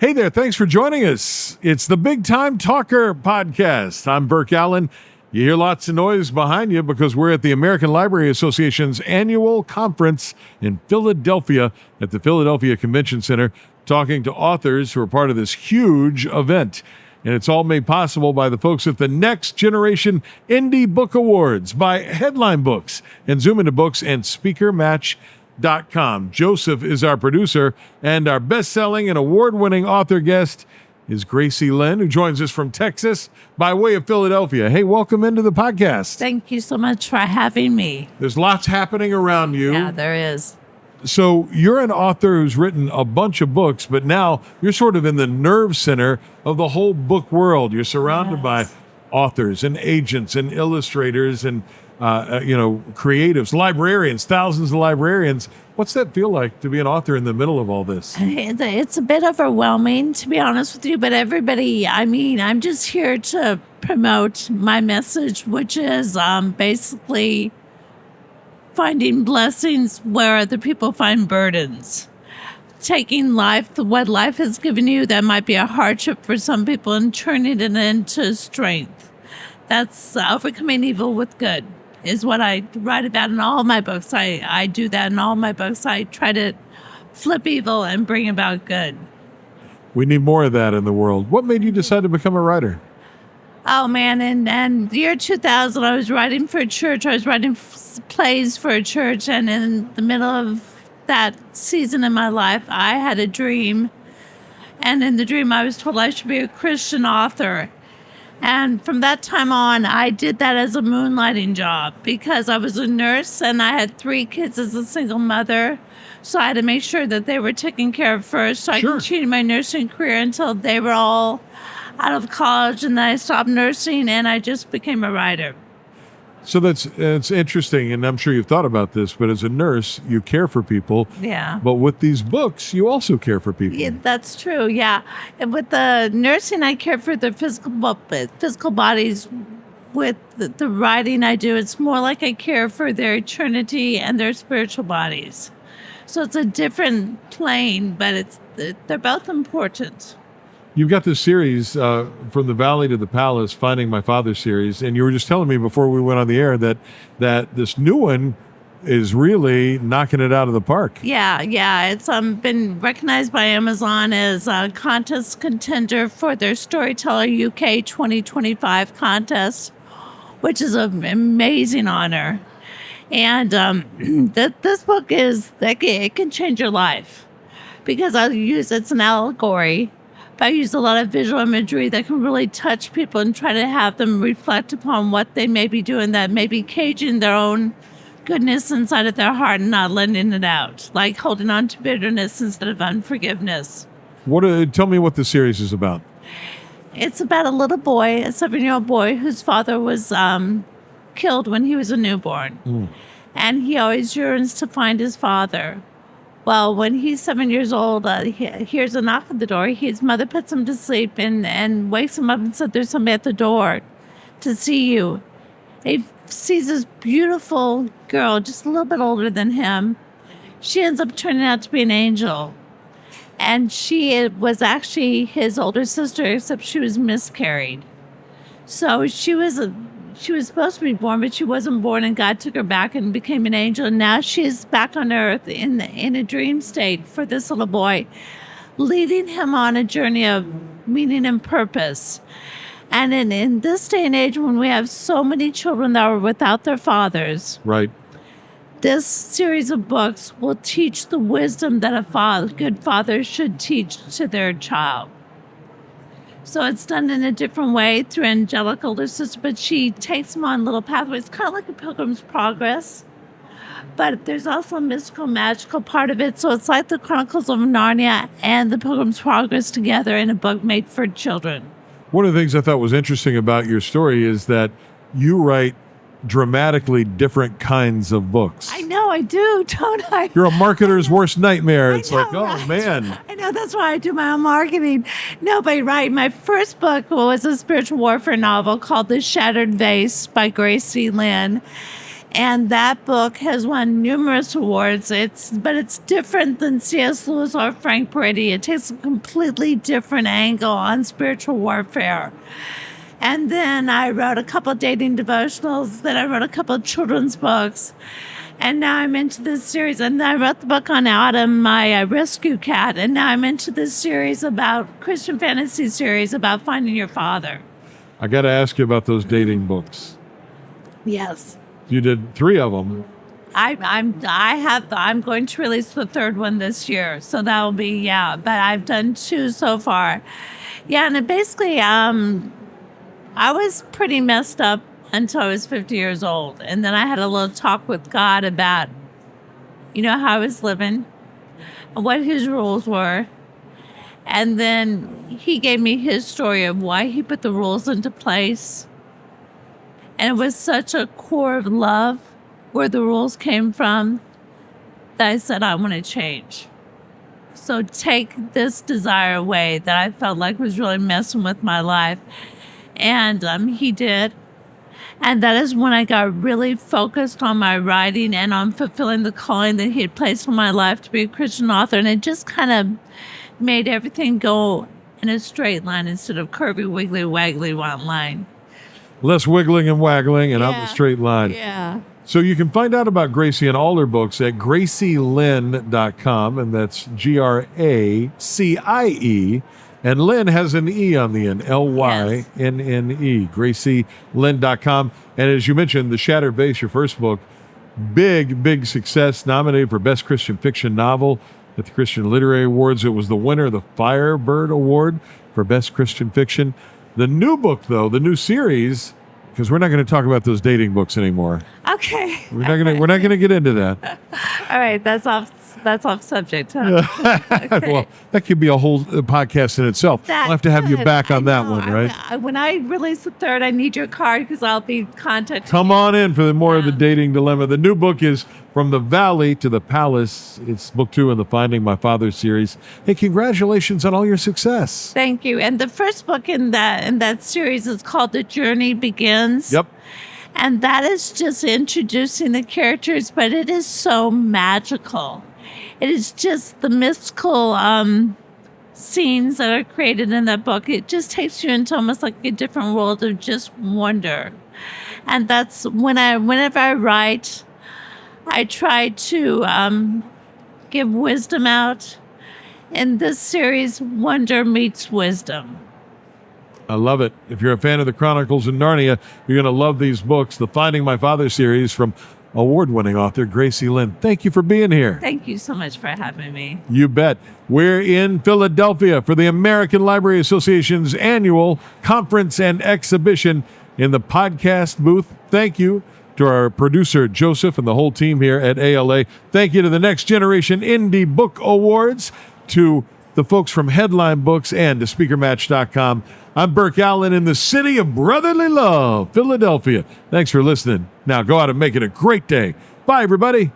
Hey there, thanks for joining us. It's the Big Time Talker podcast. I'm Burke Allen. You hear lots of noise behind you because we're at the American Library Association's annual conference in Philadelphia at the Philadelphia Convention Center, talking to authors who are part of this huge event. And it's all made possible by the folks at the Next Generation Indie Book Awards, by Headline Books and Zoom Into Books and SpeakerMatch.com. Joseph is our producer, and our best-selling and award-winning author guest is Gracie Lynne, who joins us from Texas by way of Philadelphia. Hey, welcome into the podcast. Thank you so much for having me. There's lots happening around you. Yeah, there is. So you're an author who's written a bunch of books, but now you're sort of in the nerve center of the whole book world. You're surrounded by authors and agents and illustrators and creatives, librarians, thousands of librarians. What's that feel like to be an author in the middle of all this? It's a bit overwhelming, to be honest with you, but I'm just here to promote my message, which is basically finding blessings where other people find burdens. Taking what life has given you that might be a hardship for some people and turning it into strength. That's overcoming evil with good is what I write about in all my books. I do that in all my books. I try to flip evil and bring about good. We need more of that in the world. What made you decide to become a writer? Oh, man. And the year 2000, I was writing for a church. I was writing plays for a church. And in the middle of that season in my life, I had a dream. And in the dream, I was told I should be a Christian author. And from that time on, I did that as a moonlighting job because I was a nurse and I had 3 kids as a single mother. So I had to make sure that they were taken care of first. So I continued my nursing career until they were all out of college, and then I stopped nursing and I just became a writer. So it's interesting, and I'm sure you've thought about this, but as a nurse, you care for people. Yeah. But with these books, you also care for people. Yeah, that's true, yeah. And with the nursing, I care for their physical bodies. With the writing I do, it's more like I care for their eternity and their spiritual bodies. So it's a different plane, but they're both important. You've got this series, From the Valley to the Palace, Finding My Father series, and you were just telling me before we went on the air that this new one is really knocking it out of the park. Yeah. It's been recognized by Amazon as a contest contender for their Storyteller UK 2025 contest, which is an amazing honor. And this book it can change your life because it's an allegory. I use a lot of visual imagery that can really touch people and try to have them reflect upon what they may be doing that may be caging their own goodness inside of their heart and not letting it out, like holding on to bitterness instead of unforgiveness. Tell me what the series is about. It's about a little boy, a 7-year-old boy, whose father was killed when he was a newborn. And he always yearns to find his father. Well, when he's 7 years old, he hears a knock at the door. His mother puts him to sleep and wakes him up and said, "There's somebody at the door to see you." He sees this beautiful girl, just a little bit older than him. She ends up turning out to be an angel. And she was actually his older sister, except she was miscarried. So she was supposed to be born, but she wasn't born, and God took her back and became an angel. And now she's back on earth in a dream state for this little boy, leading him on a journey of meaning and purpose. And in this day and age, when we have so many children that are without their fathers, right, this series of books will teach the wisdom that a good father should teach to their child. So it's done in a different way through angelic older sister, but she takes them on little pathways, kind of like a Pilgrim's Progress. But there's also a mystical, magical part of it. So it's like the Chronicles of Narnia and the Pilgrim's Progress together in a book made for children. One of the things I thought was interesting about your story is that you write dramatically different kinds of books. I know, I do, don't I? You're a marketer's worst nightmare. It's like, oh, right? man. I know, that's why I do my own marketing. No, but right, my first book was a spiritual warfare novel called The Shattered Vase by Gracie Lynne. And that book has won numerous awards. But it's different than C.S. Lewis or Frank Brady. It takes a completely different angle on spiritual warfare. And then I wrote a couple of dating devotionals. Then I wrote a couple of children's books. And now I'm into this series. And I wrote the book on Autumn, my rescue cat. And now I'm into this series Christian fantasy series about finding your father. I got to ask you about those dating books. Yes. You did 3 of them. I'm going to release the 3rd one this year. So that will be, but I've done 2 so far. Yeah. And it basically, I was pretty messed up until I was 50 years old. And then I had a little talk with God about, how I was living, what his rules were. And then he gave me his story of why he put the rules into place. And it was such a core of love where the rules came from that I said, I want to change. So take this desire away that I felt like was really messing with my life. And he did. And that is when I got really focused on my writing and on fulfilling the calling that he had placed on my life to be a Christian author. And it just kind of made everything go in a straight line instead of curvy, wiggly, waggly line. Less wiggling and waggling and up the straight line. Yeah. So you can find out about Gracie and all her books at GracieLynne.com, and that's GRACIE. And Lynne has an E on the end, LYNNE, GracieLynne.com. And as you mentioned, The Shattered Vase, your first book, big success, nominated for Best Christian Fiction Novel at the Christian Literary Awards. It was the winner of the Firebird Award for Best Christian Fiction. The new book, though, the new series, because we're not going to talk about those dating books anymore. Okay. We're not going to get into that. All right, that's off subject, huh? Okay. Well, that could be a whole podcast in itself. We'll have to have you back on that one, right? When I release the 3rd, I need your card because I'll be contacting Come on in for more of the dating dilemma. The new book is From the Valley to the Palace. It's book 2 in the Finding My Father series. Hey, congratulations on all your success. Thank you. And the first book in that series is called The Journey Begins. Yep. And that is just introducing the characters, but it is so magical. It is just the mystical scenes that are created in that book. It just takes you into almost like a different world of just wonder. And that's whenever I write, I try to give wisdom out. In this series, wonder meets wisdom. I love it. If you're a fan of the Chronicles of Narnia, you're going to love these books. The Finding My Father series from award-winning author Gracie Lynne. Thank you for being here. Thank you so much for having me. You bet. We're in Philadelphia for the American Library Association's annual conference and exhibition in the podcast booth. Thank you to our producer, Joseph, and the whole team here at ALA. Thank you to the Next Generation Indie Book Awards, to the folks from Headline Books, and to SpeakerMatch.com. I'm Burke Allen in the city of brotherly love, Philadelphia. Thanks for listening. Now go out and make it a great day. Bye, everybody.